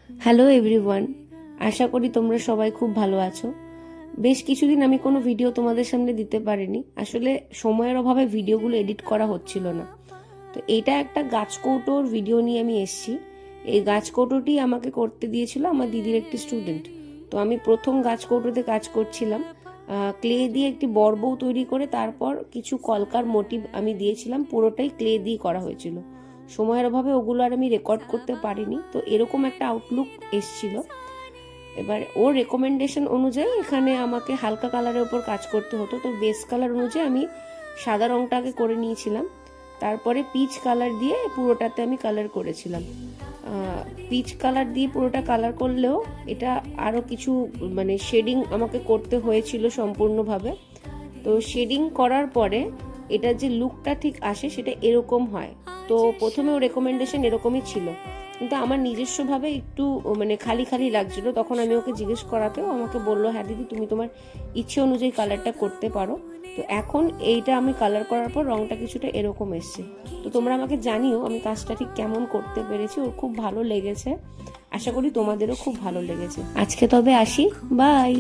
Hello everyone, আশা করি তোমরা সবাই খুব ভালো আছো। বেশ কিছুদিন আমি কোনো ভিডিও তোমাদের সামনে দিতে পারিনি, আসলে সময়ের অভাবে ভিডিওগুলো এডিট করা হচ্ছিল না। তো এটা একটা গাছ কৌটোর ভিডিও নিয়ে আমি এসেছি। এই গাছ কৌটোটি আমাকে করতে দিয়েছিল আমার দিদির একটি স্টুডেন্ট। তো আমি প্রথম গাছ কৌটোতে কাজ করছিলাম, ক্লে দিয়ে একটি বড় বউ তৈরি করে তারপর কিছু কলকার মোটিভ আমি দিয়েছিলাম, পুরোটাই ক্লে দিয়ে করা হয়েছিল। সময়ের অভাবে ওগুলো আর আমি রেকর্ড করতে পারিনি, তো এরকম একটা আউটলুক এসছিল। এবার ওর রেকমেন্ডেশন অনুযায়ী এখানে আমাকে হালকা কালারের উপর কাজ করতে হতো, তো বেস কালার অনুযায়ী আমি সাদা রংটাকে করে নিয়েছিলাম। তারপরে পিচ কালার দিয়ে পুরোটাতে আমি কালার করেছিলাম। পিচ কালার দিয়ে পুরোটা কালার করলেও এটা আরও কিছু মানে শেডিং আমাকে করতে হয়েছিল সম্পূর্ণভাবে। তো শেডিং করার পরে এটা যে লুকটা ঠিক আসে সেটা এরকম হয়। তো প্রথমে ও রেকমেন্ডেশন এরকমই ছিল, কিন্তু আমার নিজস্বভাবে একটু মানে খালি খালি লাগছিল। তখন আমি ওকে জিজ্ঞেস করাতেও আমাকে বললো, হ্যাঁ দিদি তুমি তোমার ইচ্ছে অনুযায়ী কালারটা করতে পারো। তো এখন এইটা আমি কালার করার পর রংটা কিছুটা এরকম এসছে। তো তোমরা আমাকে জানিও আমি কাজটা ঠিক কেমন করতে পেরেছি। ওর খুব ভালো লেগেছে, আশা করি তোমাদেরও খুব ভালো লেগেছে। আজকে তবে আসি, বাই।